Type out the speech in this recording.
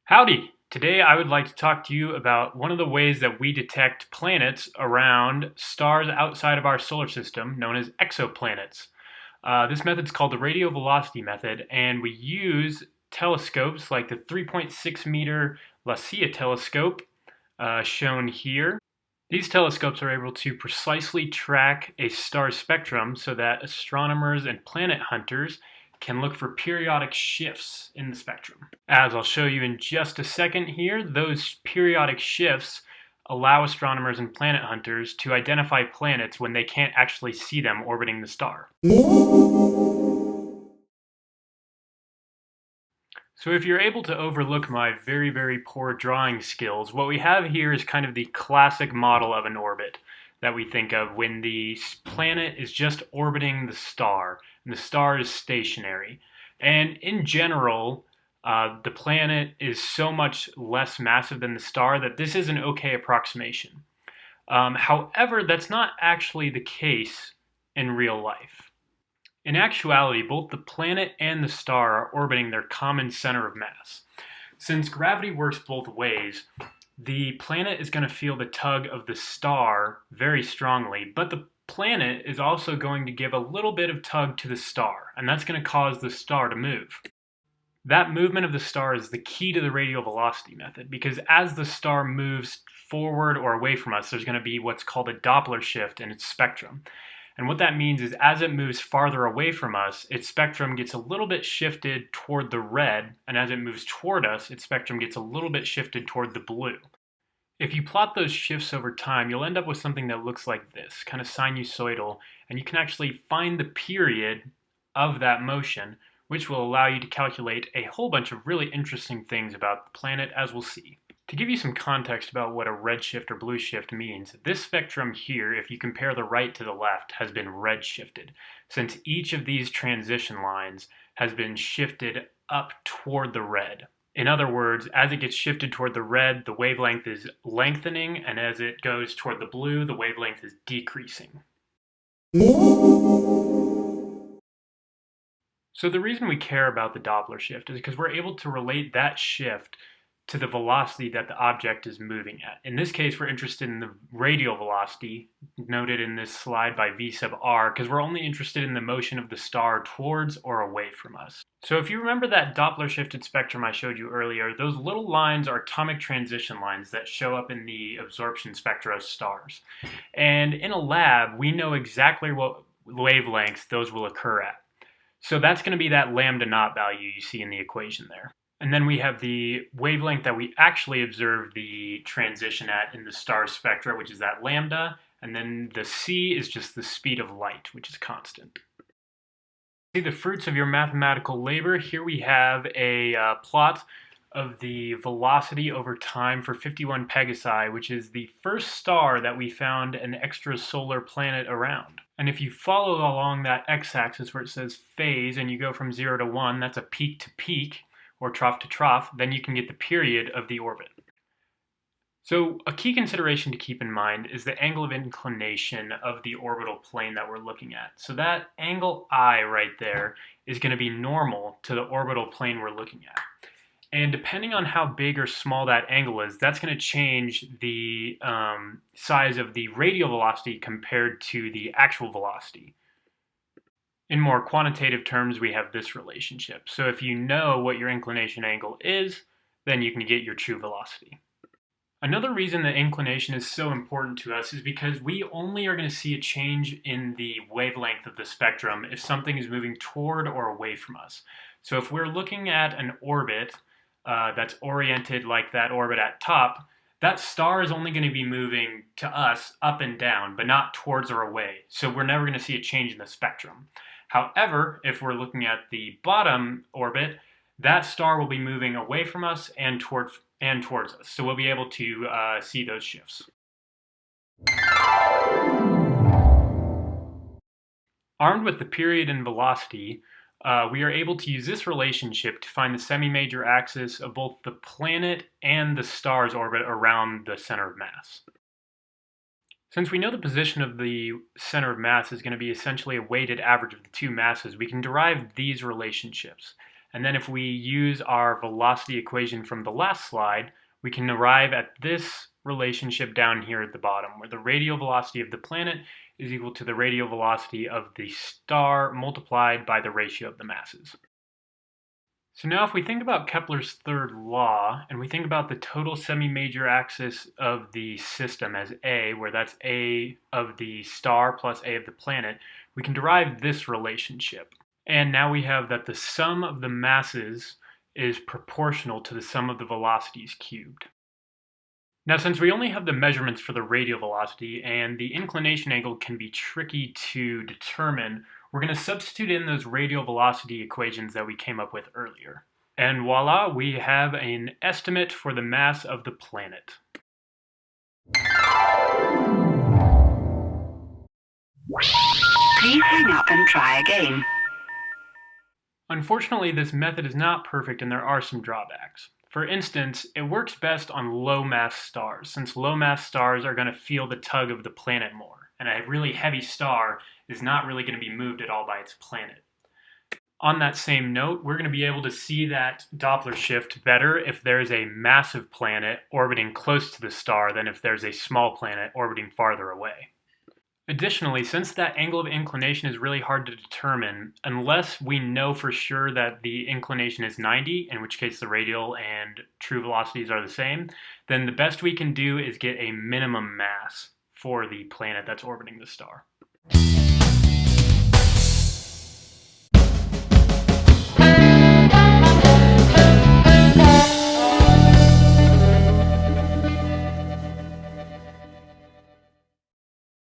Howdy! Today I would like to talk to you about one of the ways that we detect planets around stars outside of our solar system, known as exoplanets. This method is called the radial velocity method, and we use telescopes like the 3.6 meter LaCie telescope, shown here. These telescopes are able to precisely track a star's spectrum so that astronomers and planet hunters can look for periodic shifts in the spectrum. As I'll show you in just a second here, those periodic shifts allow astronomers and planet hunters to identify planets when they can't actually see them orbiting the star. So if you're able to overlook my very, very poor drawing skills, what we have here is kind of the classic model of an orbit that we think of when the planet is just orbiting the star, and the star is stationary. And in general, the planet is so much less massive than the star that this is an okay approximation. However, that's not actually the case in real life. In actuality, both the planet and the star are orbiting their common center of mass. Since gravity works both ways, the planet is going to feel the tug of the star very strongly, but the planet is also going to give a little bit of tug to the star, and that's going to cause the star to move. That movement of the star is the key to the radial velocity method, because as the star moves forward or away from us, there's going to be what's called a Doppler shift in its spectrum. And what that means is as it moves farther away from us, its spectrum gets a little bit shifted toward the red, and as it moves toward us, its spectrum gets a little bit shifted toward the blue. If you plot those shifts over time, you'll end up with something that looks like this, kind of sinusoidal, and you can actually find the period of that motion, which will allow you to calculate a whole bunch of really interesting things about the planet, as we'll see. To give you some context about what a redshift or blue shift means, this spectrum here, if you compare the right to the left, has been redshifted, since each of these transition lines has been shifted up toward the red. In other words, as it gets shifted toward the red, the wavelength is lengthening, and as it goes toward the blue, the wavelength is decreasing. So the reason we care about the Doppler shift is because we're able to relate that shift to the velocity that the object is moving at. In this case, we're interested in the radial velocity, noted in this slide by v sub r, because we're only interested in the motion of the star towards or away from us. So if you remember that Doppler shifted spectrum I showed you earlier, those little lines are atomic transition lines that show up in the absorption spectra of stars. And in a lab, we know exactly what wavelengths those will occur at. So that's going to be that lambda naught value you see in the equation there. And then we have the wavelength that we actually observe the transition at in the star spectra, which is that lambda. And then the c is just the speed of light, which is constant. See the fruits of your mathematical labor. Here we have a plot of the velocity over time for 51 Pegasi, which is the first star that we found an extrasolar planet around. And if you follow along that x-axis where it says phase and you go from 0 to 1, that's a peak to peak, or trough to trough, then you can get the period of the orbit. So a key consideration to keep in mind is the angle of inclination of the orbital plane that we're looking at. So that angle I right there is going to be normal to the orbital plane we're looking at. And depending on how big or small that angle is, that's going to change the size of the radial velocity compared to the actual velocity. In more quantitative terms, we have this relationship. So if you know what your inclination angle is, then you can get your true velocity. Another reason that inclination is so important to us is because we only are going to see a change in the wavelength of the spectrum if something is moving toward or away from us. So if we're looking at an orbit that's oriented like that orbit at top, that star is only going to be moving to us up and down, but not towards or away. So we're never going to see a change in the spectrum. However, if we're looking at the bottom orbit, that star will be moving away from us and towards us. So we'll be able to see those shifts. Armed with the period and velocity, we are able to use this relationship to find the semi-major axis of both the planet and the star's orbit around the center of mass. Since we know the position of the center of mass is going to be essentially a weighted average of the two masses, we can derive these relationships. And then if we use our velocity equation from the last slide, we can arrive at this relationship down here at the bottom, where the radial velocity of the planet is equal to the radial velocity of the star multiplied by the ratio of the masses. So now if we think about Kepler's third law, and we think about the total semi-major axis of the system as A, where that's A of the star plus A of the planet, we can derive this relationship. And now we have that the sum of the masses is proportional to the sum of the velocities cubed. Now, since we only have the measurements for the radial velocity and the inclination angle can be tricky to determine, we're going to substitute in those radial velocity equations that we came up with earlier. And voila, we have an estimate for the mass of the planet. Please hang up and try again. Unfortunately, this method is not perfect and there are some drawbacks. For instance, it works best on low-mass stars, since low-mass stars are going to feel the tug of the planet more, and a really heavy star is not really going to be moved at all by its planet. On that same note, we're going to be able to see that Doppler shift better if there's a massive planet orbiting close to the star than if there's a small planet orbiting farther away. Additionally, since that angle of inclination is really hard to determine, unless we know for sure that the inclination is 90, in which case the radial and true velocities are the same, then the best we can do is get a minimum mass for the planet that's orbiting the star.